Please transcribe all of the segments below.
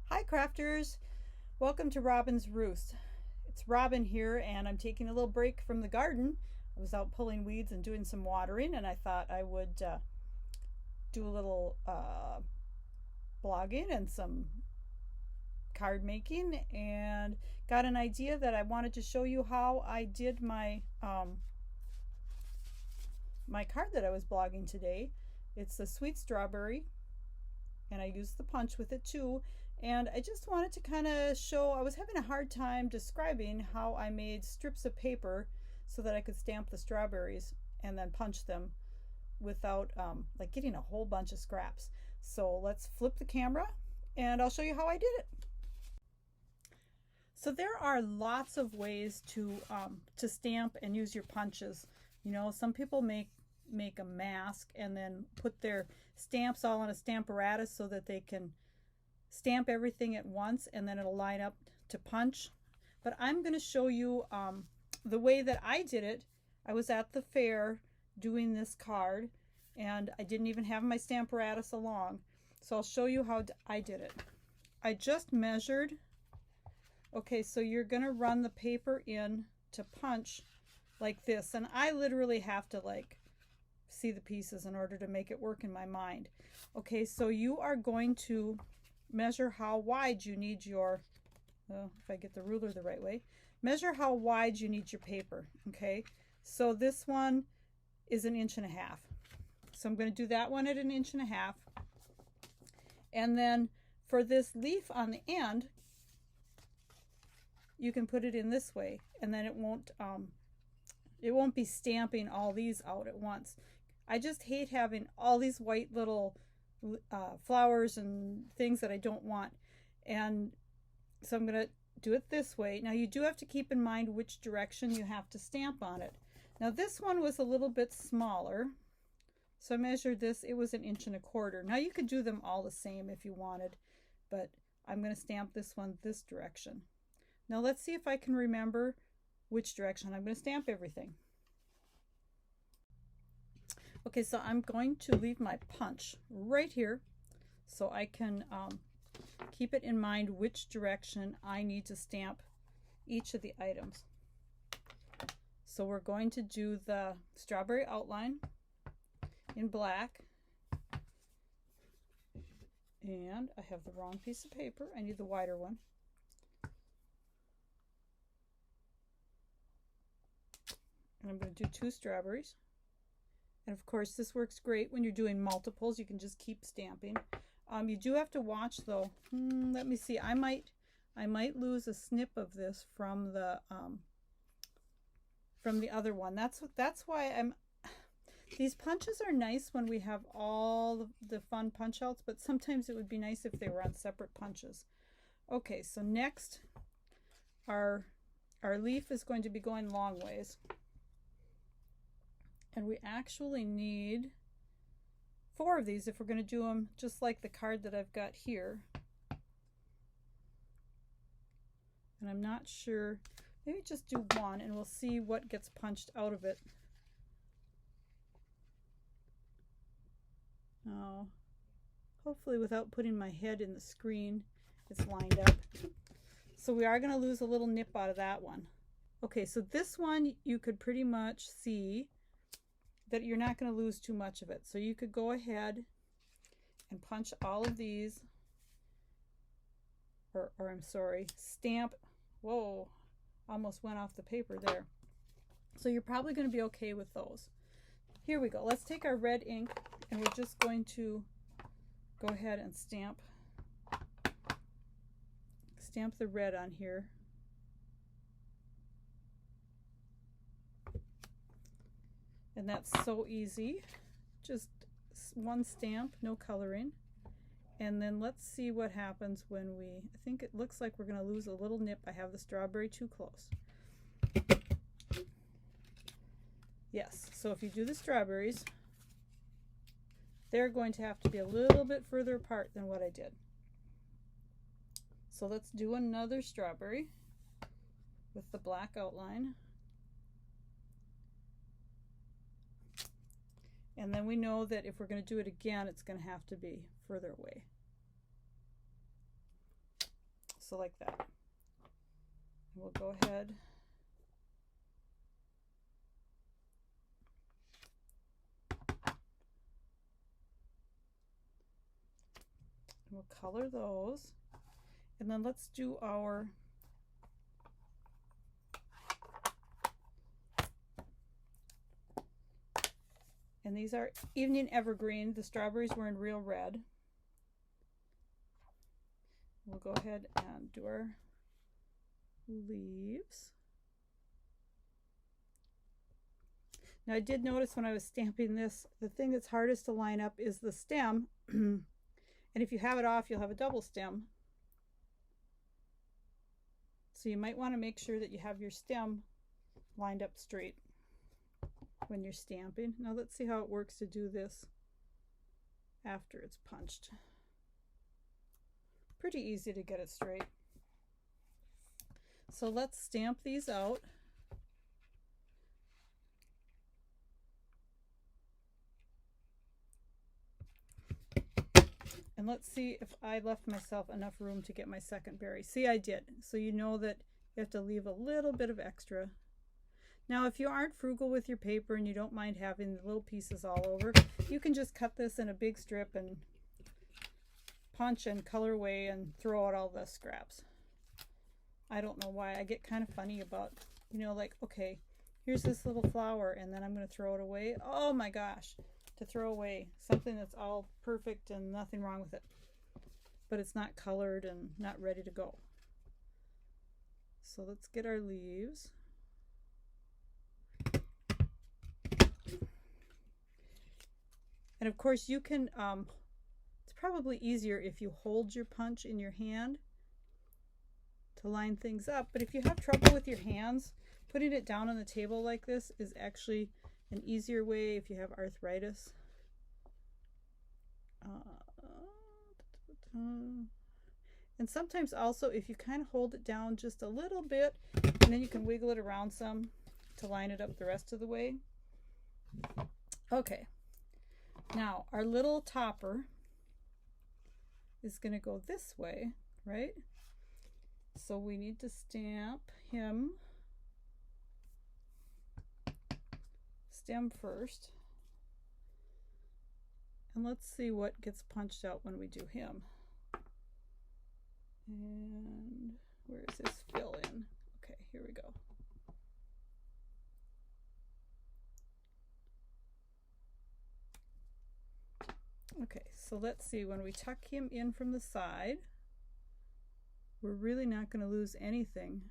Hi crafters, welcome to Robin's Roost. It's Robin here and I'm taking a little break from the garden. I was out pulling weeds and doing some watering and I thought I would do a little blogging and some card making, and got an idea that I wanted to show you how I did my my card that I was blogging today. It's the sweet strawberry and I used the punch with it too. And I just wanted to kind of show, I was having a hard time describing how I made strips of paper so that I could stamp the strawberries and then punch them without like getting a whole bunch of scraps. So let's flip the camera and I'll show you how I did it. So there are lots of ways to stamp and use your punches. You know, some people make a mask and then put their stamps all on a stamparatus so that they can stamp everything at once and then it'll line up to punch. But I'm going to show you the way that I did it. I was at the fair doing this card and I didn't even have my stamparatus along. So I'll show you how I did it. I just measured. Okay, so you're going to run the paper in to punch like this, and I literally have to like see the pieces in order to make it work in my mind. Okay, so you are going to measure how wide you need your, if I get the ruler the right way, measure how wide you need your paper. Okay, so this one is 1.5 inches. So I'm going to do that one at 1.5 inches. And then for this leaf on the end, you can put it in this way, and then it won't be stamping all these out at once. I just hate having all these white little flowers and things that I don't want. And so I'm going to do it this way. Now you do have to keep in mind which direction you have to stamp on it. Now this one was a little bit smaller. So I measured this, it was 1.25 inches. Now you could do them all the same if you wanted, but I'm going to stamp this one this direction. Now let's see if I can remember which direction I'm going to stamp everything. Okay, so I'm going to leave my punch right here so I can keep it in mind which direction I need to stamp each of the items. So we're going to do the strawberry outline in black. And I have the wrong piece of paper. I need the wider one. And I'm going to do 2 strawberries. And of course this works great when you're doing multiples. You can just keep stamping. You do have to watch though. Let me see. I might lose a snip of this from the other one. That's why these punches are nice when we have all the fun punch outs, but sometimes it would be nice if they were on separate punches. Okay, so next our leaf is going to be going long ways. And we actually need 4 of these if we're going to do them just like the card that I've got here. And I'm not sure, maybe just do 1 and we'll see what gets punched out of it. Oh, hopefully without putting my head in the screen, it's lined up. So we are going to lose a little nip out of that one. Okay, so this one you could pretty much see that you're not going to lose too much of it. So you could go ahead and punch all of these, or I'm sorry, stamp. Whoa, almost went off the paper there. So you're probably going to be okay with those. Here we go. Let's take our red ink and we're just going to go ahead and stamp the red on here. And that's so easy. Just 1 stamp, no coloring. And then let's see what happens when I think it looks like we're going to lose a little nip. I have the strawberry too close. Yes, so if you do the strawberries, they're going to have to be a little bit further apart than what I did. So let's do another strawberry with the black outline. And then we know that if we're going to do it again, it's going to have to be further away. So like that. And we'll go ahead. We'll color those. And then let's do our and these are Evening Evergreen. The strawberries were in Real Red. We'll go ahead and do our leaves. Now I did notice when I was stamping this, the thing that's hardest to line up is the stem. And if you have it off, you'll have a double stem. So you might want to make sure that you have your stem lined up straight when you're stamping. Now let's see how it works to do this after it's punched. Pretty easy to get it straight. So let's stamp these out. And let's see if I left myself enough room to get my second berry. See, I did. So you know that you have to leave a little bit of extra. Now, if you aren't frugal with your paper and you don't mind having the little pieces all over, you can just cut this in a big strip and punch and color away and throw out all the scraps. I don't know why. I get kind of funny about, you know, like, okay, here's this little flower and then I'm going to throw it away. Oh my gosh. To throw away something that's all perfect and nothing wrong with it, but it's not colored and not ready to go. So let's get our leaves. And of course you can, it's probably easier if you hold your punch in your hand to line things up, but if you have trouble with your hands, putting it down on the table like this is actually an easier way if you have arthritis. And sometimes also if you kind of hold it down just a little bit and then you can wiggle it around some to line it up the rest of the way. Okay, now our little topper is going to go this way, right? So we need to stamp him stem first. And let's see what gets punched out when we do him. And where is this fill in? Okay, here we go. Okay, so let's see, when we tuck him in from the side, we're really not going to lose anything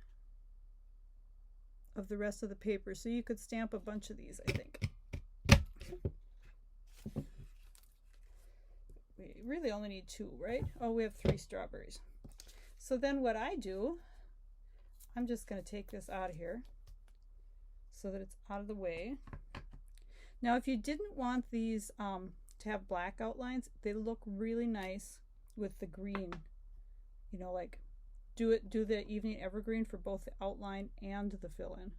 of the rest of the paper. So you could stamp a bunch of these, I think. We really only need 2, right? Oh, we have 3 strawberries. So then what I do, I'm just going to take this out of here so that it's out of the way. Now, if you didn't want these to have black outlines, they look really nice with the green. You know, like do the Evening Evergreen for both the outline and the fill-in.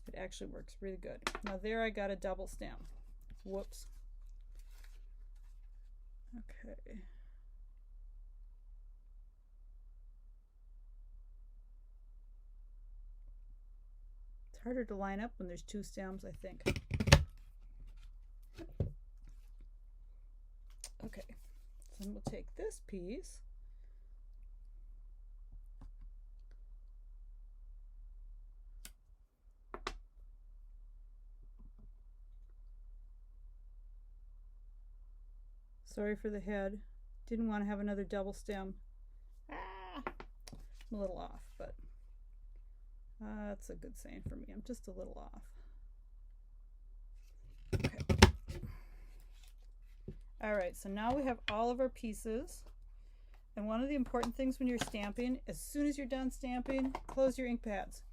It actually works really good. Now there I got a double stamp. Whoops. Okay. It's harder to line up when there's 2 stems, I think. Okay, so then we'll take this piece. Sorry for the head. Didn't want to have another double stem. I'm a little off, but that's a good saying for me. I'm just a little off. Okay. All right, so now we have all of our pieces. And one of the important things when you're stamping, as soon as you're done stamping, close your ink pads.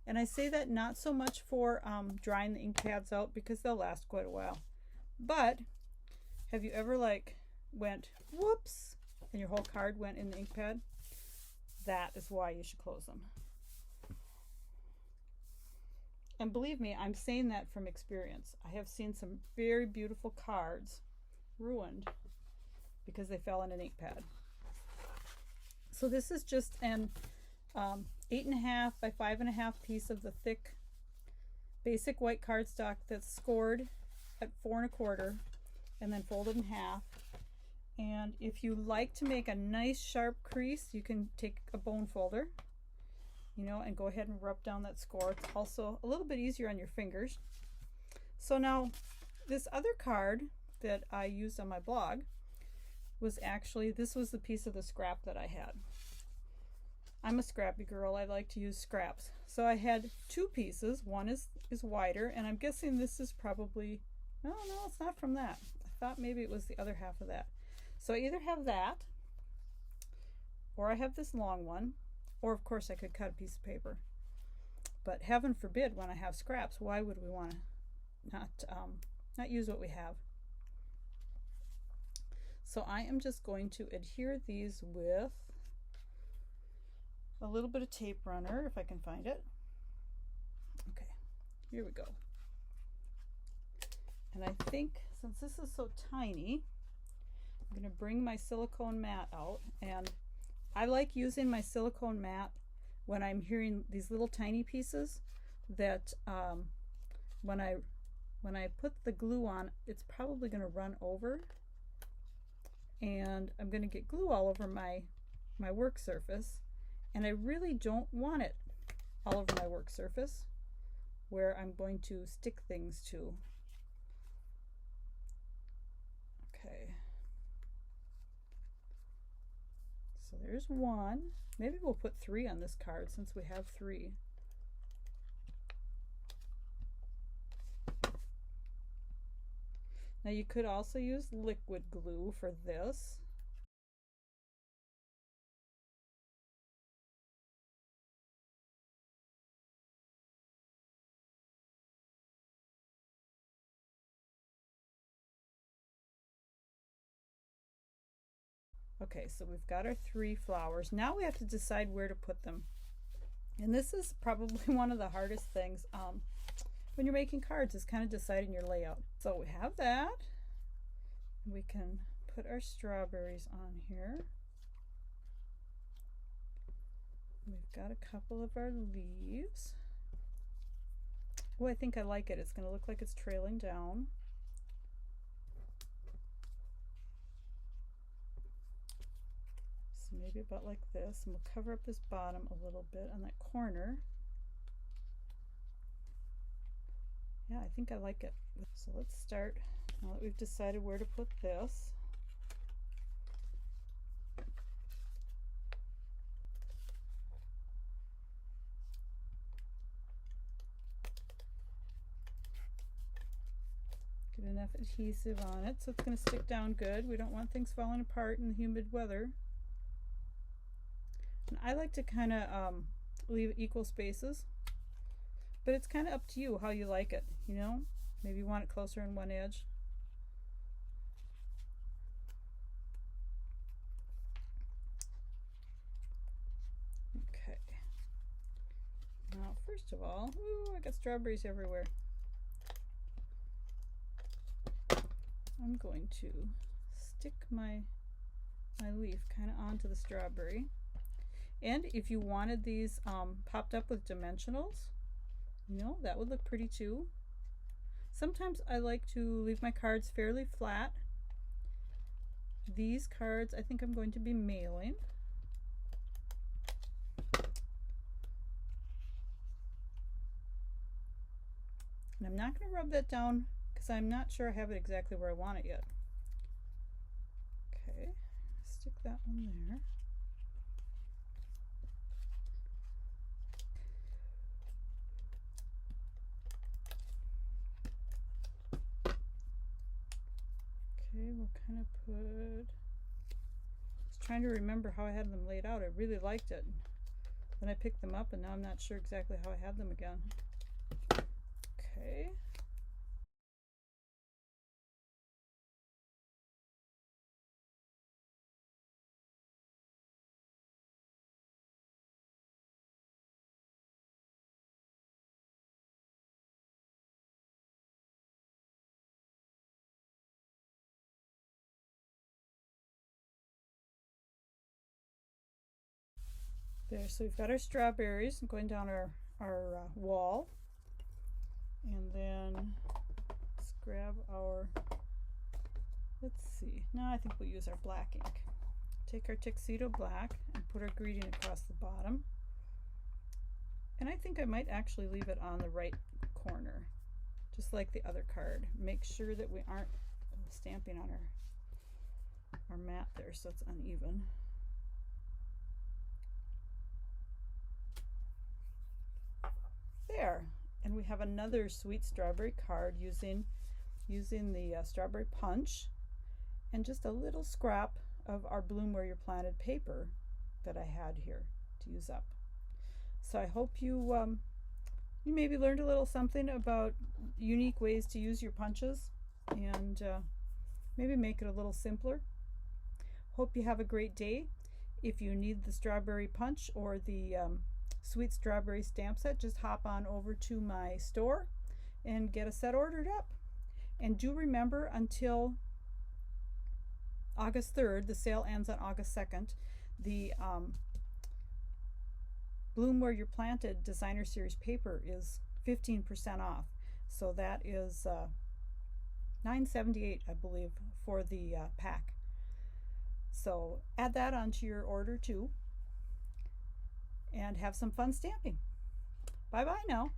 And I say that not so much for drying the ink pads out because they'll last quite a while. But have you ever like went whoops and your whole card went in the ink pad? That is why you should close them. And believe me, I'm saying that from experience. I have seen some very beautiful cards ruined because they fell in an ink pad. So this is just an 8.5 by 5.5 piece of the thick basic white cardstock that's scored at 4 1/4 and then folded in half. And if you like to make a nice sharp crease, you can take a bone folder, you know, and go ahead and rub down that score. It's also a little bit easier on your fingers. So now this other card that I used on my blog was actually, this was the piece of the scrap that I had. I'm a scrappy girl. I like to use scraps. So I had 2 pieces. One is wider, and I'm guessing this is probably, oh no, it's not from that. I thought maybe it was the other half of that. So I either have that, or I have this long one, or of course I could cut a piece of paper. But heaven forbid, when I have scraps, why would we want to not use what we have? So I am just going to adhere these with a little bit of tape runner, if I can find it. Okay, here we go. And I think since this is so tiny, I'm going to bring my silicone mat out. And I like using my silicone mat when I'm hearing these little tiny pieces that when I put the glue on, it's probably going to run over, and I'm going to get glue all over my work surface, and I really don't want it all over my work surface where I'm going to stick things to. Okay, so there's one. Maybe we'll put 3 on this card since we have 3. Now you could also use liquid glue for this. Okay, so we've got our 3 flowers. Now we have to decide where to put them. And this is probably one of the hardest things when you're making cards, is kind of deciding your layout. So we have that. We can put our strawberries on here. We've got a couple of our leaves. Oh, I think I like it. It's going to look like it's trailing down. So maybe about like this, and we'll cover up this bottom a little bit on that corner. Yeah, I think I like it. So let's start, now that we've decided where to put this. Get enough adhesive on it so it's going to stick down good. We don't want things falling apart in the humid weather. And I like to kind of leave equal spaces, but it's kind of up to you how you like it, you know? Maybe you want it closer on one edge. Okay. Now, first of all, ooh, I got strawberries everywhere. I'm going to stick my leaf kind of onto the strawberry. And if you wanted these popped up with dimensionals, you know, that would look pretty too. Sometimes I like to leave my cards fairly flat. These cards I think I'm going to be mailing. And I'm not going to rub that down because I'm not sure I have it exactly where I want it yet. Okay, stick that one there. Okay, we'll kind of put, I was trying to remember how I had them laid out. I really liked it. Then I picked them up and now I'm not sure exactly how I had them again. Okay. There, so we've got our strawberries going down our wall. And then let's grab our, let's see, now I think we'll use our black ink. Take our tuxedo black and put our greeting across the bottom. And I think I might actually leave it on the right corner, just like the other card. Make sure that we aren't stamping on our mat there so it's uneven. There, and we have another sweet strawberry card using the strawberry punch and just a little scrap of our Bloom Where You're Planted paper that I had here to use up. So I hope you you maybe learned a little something about unique ways to use your punches and maybe make it a little simpler. Hope you have a great day. If you need the strawberry punch or the sweet strawberry stamp set, just hop on over to my store and get a set ordered up. And do remember, until August 3rd, the sale ends on August 2nd, the Bloom Where You're Planted Designer Series paper is 15% off. So that is $9.78, I believe, for the pack. So add that onto your order too, and have some fun stamping. Bye bye now.